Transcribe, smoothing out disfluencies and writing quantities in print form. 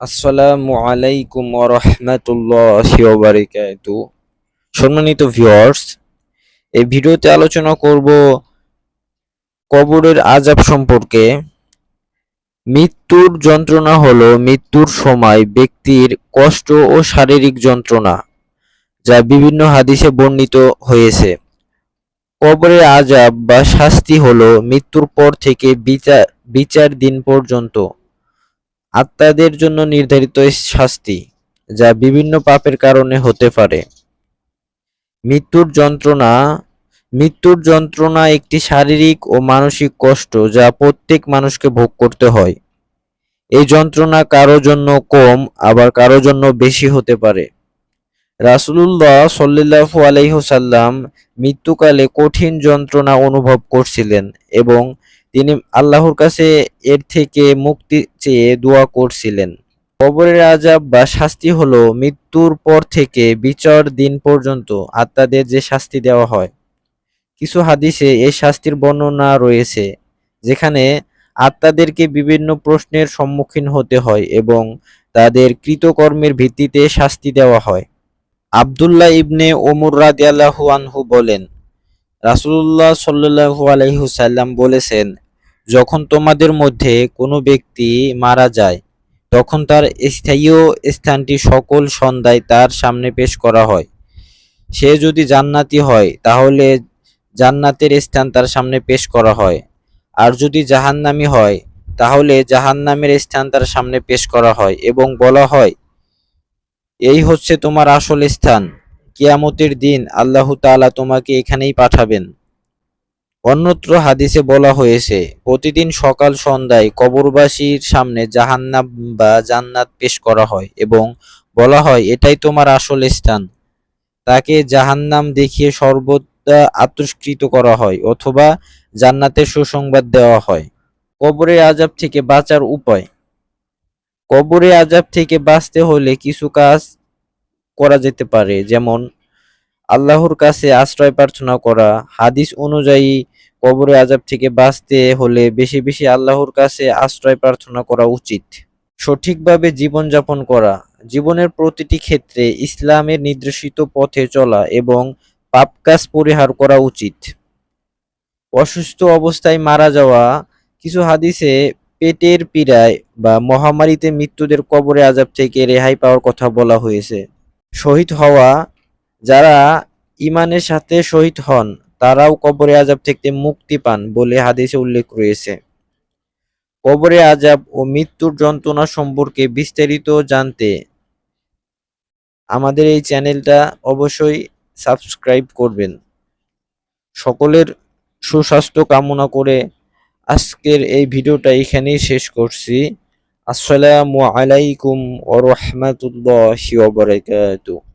আসসালামু আলাইকুম ওয়া রাহমাতুল্লাহি ওয়া বারাকাতুহু। সম্মানিত ভিউয়ার্স, এই ভিডিওতে আলোচনা করব কবরের আযাব সম্পর্কে। মৃত্যুর যন্ত্রণা হলো মৃত্যুর সময় ব্যক্তির কষ্ট ও শারীরিক যন্ত্রণা, যা বিভিন্ন হাদিসে বর্ণিত হয়েছে। কবরের আযাব বা শাস্তি হলো মৃত্যুর পর থেকে বিচার দিন পর্যন্ত আত্মাদের জন্য নির্ধারিত শাস্তি, যা বিভিন্ন পাপের কারণে হতে পারে। মৃত্যুর যন্ত্রণা মৃত্যুর যন্ত্রণা একটি শারীরিক ও মানসিক কষ্ট যা প্রত্যেক মানুষকে ভোগ করতে হয়। এই যন্ত্রণা কারো জন্য কম, আবার কারো জন্য বেশি হতে পারে। রাসূলুল্লাহ সাল্লাল্লাহু আলাইহি ওয়াসাল্লাম মৃত্যুকালে কঠিন যন্ত্রণা অনুভব করছিলেন এবং তিনি আল্লাহর কাছে এর থেকে মুক্তি চেয়ে দোয়া করছিলেন। কবরের আযাব বা শাস্তি হলো মৃত্যুর পর থেকে বিচার দিন পর্যন্ত আত্মাদের যে শাস্তি দেওয়া হয়। কিছু হাদিসে এই শাস্তির বর্ণনা রয়েছে, যেখানে আত্মাদেরকে বিভিন্ন প্রশ্নের সম্মুখীন হতে হয় এবং তাদের কৃতকর্মের ভিত্তিতে শাস্তি দেওয়া হয়। আব্দুল্লাহ ইবনে ওমর রাদিয়াল্লাহু আনহু বলেন, রাসূলুল্লাহ সাল্লাল্লাহু আলাইহি ওয়াসাল্লাম বলেছেন, যখন তোমাদের মধ্যে কোনো ব্যক্তি মারা যায়, তখন তার স্থায়ী স্থানটি সকল সন্ধ্যায় তার সামনে পেশ করা হয়। সে যদি জান্নাতি হয় তাহলে জান্নাতের স্থান তার সামনে পেশ করা হয়, আর যদি জাহান্নামী হয় তাহলে জাহান্নামের স্থান তার সামনে পেশ করা হয় এবং বলা হয়, এই হচ্ছে তোমার আসল স্থান। কিয়ামতের দিন আল্লাহ তাআলা তোমাকে এখানেই পাঠাবেন। অন্যত্র হাদিসে বলা হয়েছে, প্রতিদিন সকাল সন্ধ্যায় কবরবাসীর সামনে জাহান্নাম বা জান্নাত পেশ করা হয় এবং বলা হয়, এটাই তোমার আসল স্থান। তাকে জাহান্নাম দেখিয়ে সর্বদা আত্মস্কৃত করা হয় অথবা জান্নাতের সুসংবাদ দেওয়া হয়। কবরের আযাব থেকে বাঁচার উপায়। কবরের আযাব থেকে বাঁচতে হলে কিছু কাজ করা যেতে পারে, যেমন আল্লাহর কাছে আশ্রয় প্রার্থনা করা। হাদিস অনুযায়ী কবরের আযাব থেকে বাঁচতে হলে বেশি বেশি আল্লাহর কাছে আশ্রয় প্রার্থনা করা উচিত। সঠিকভাবে জীবনযাপন করা। জীবনের প্রতিটি ক্ষেত্রে ইসলামের নির্দেশিত পথে চলা এবং পাপ কাজ পরিহার করা উচিত। অসুস্থ অবস্থায় মারা যাওয়া। কিছু হাদিসে পেটের পীড়ায় বা মহামারীতে মৃত্যুদের কবরের আযাব থেকে রেহাই পাওয়ার কথা বলা হয়েছে। শহীদ হওয়া। যারা ঈমানের সাথে শহীদ হন তারাও কবরের আযাব থেকে মুক্তি পান বলে হাদিসে উল্লেখ রয়েছে। কবরের আযাব ও মৃত্যুর যন্ত্রণা সম্পর্কে বিস্তারিত জানতে আমাদের এই চ্যানেলটা অবশ্যই সাবস্ক্রাইব করবেন। সকলের সুস্বাস্থ্য কামনা করে আজকের এই ভিডিওটা এখানেই শেষ করছি। আসসালামু আলাইকুম ওয়া রাহমাতুল্লাহি ওয়া বারাকাতুহু।